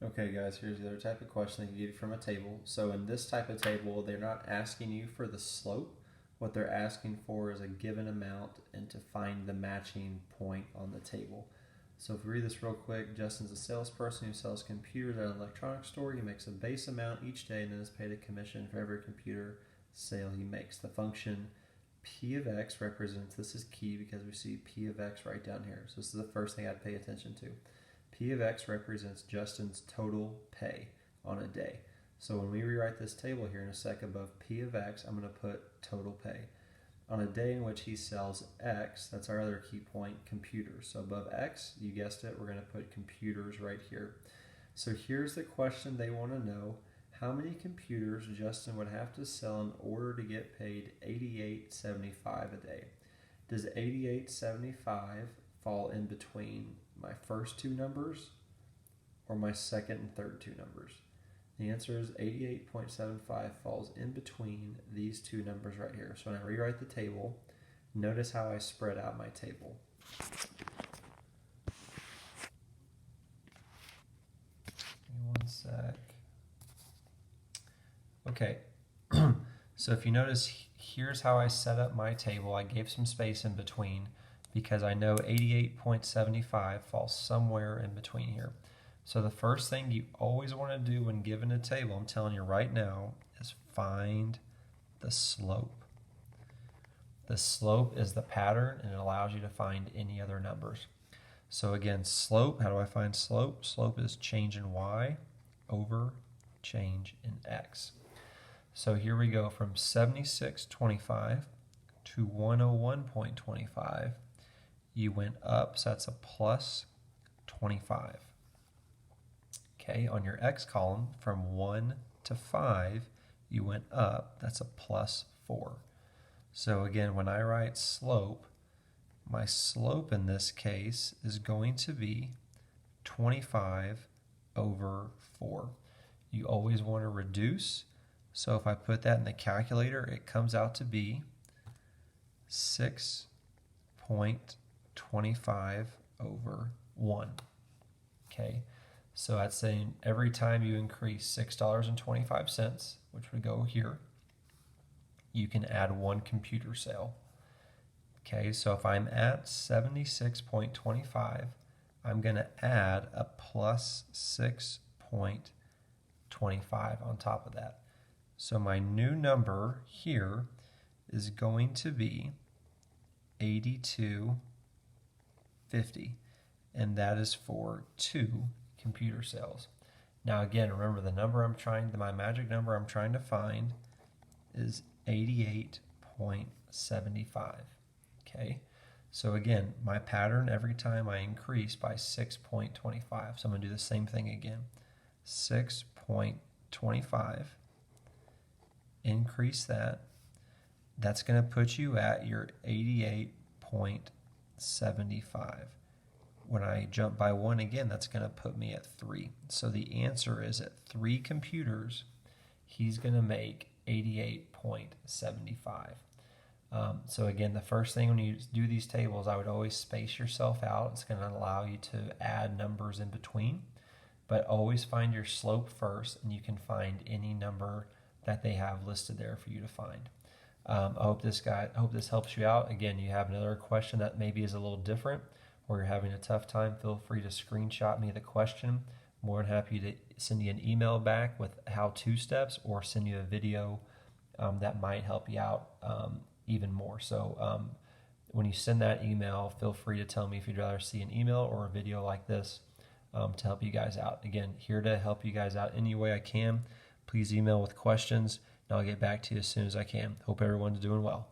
Okay guys, here's the other type of question they can give you from a table. So in this type of table, they're not asking you for the slope. What they're asking for is a given amount and to find the matching point on the table. So if we read this real quick, Justin's a salesperson who sells computers at an electronics store. He makes a base amount each day and then is paid a commission for every computer sale he makes. The function P of X represents, this is key because we see P of X right down here. So this is the first thing I'd pay attention to. P of X represents Justin's total pay on a day. So when we rewrite this table here in a sec above P of X, I'm going to put total pay. On a day in which he sells X, that's our other key point, computers. So above X, you guessed it, we're going to put computers right here. So here's the question they want to know. How many computers Justin would have to sell in order to get paid $88.75 a day? Does $88.75 fall in between my first two numbers or my second and third two numbers? The answer is 88.75 falls in between these two numbers right here. So when I rewrite the table, notice how I spread out my table. Give me one sec. Okay, so if you notice, here's how I set up my table. I gave some space in between because I know 88.75 falls somewhere in between here. So the first thing you always want to do when given a table, I'm telling you right now, is find the slope. The slope is the pattern and it allows you to find any other numbers. So again, slope, how do I find slope? Slope is change in y over change in x. So here we go from 76.25 to 101.25. You went up, so that's a plus 25. Okay, on your x column, from 1 to 5, you went up, that's a plus 4. So again, when I write slope, my slope in this case is going to be 25 over 4. You always want to reduce, so if I put that in the calculator, it comes out to be 6.25 over 1. Okay, so that's saying every time you increase $6.25, which would go here, you can add one computer sale. Okay, so if I'm at 76.25, I'm going to add a plus 6.25 on top of that. So my new number here is going to be 82.50, and that is for 2 computer sales. Now again, remember the number my magic number I'm trying to find is 88.75. Okay, so again, my pattern every time I increase by 6.25. So I'm going to do the same thing again. 6.25. Increase that. That's going to put you at your 88.75. When I jump by 1 again, that's going to put me at 3. So the answer is at 3 computers, he's going to make 88.75. So again, the first thing when you do these tables, I would always space yourself out. It's going to allow you to add numbers in between, but always find your slope first, and you can find any number that they have listed there for you to find. I hope this helps you out. Again, you have another question that maybe is a little different, or you're having a tough time, feel free to screenshot me the question. More than happy to send you an email back with how-to steps, or send you a video that might help you out even more. So when you send that email, feel free to tell me if you'd rather see an email or a video like this to help you guys out. Again, here to help you guys out any way I can. Please email with questions, and I'll get back to you as soon as I can. Hope everyone's doing well.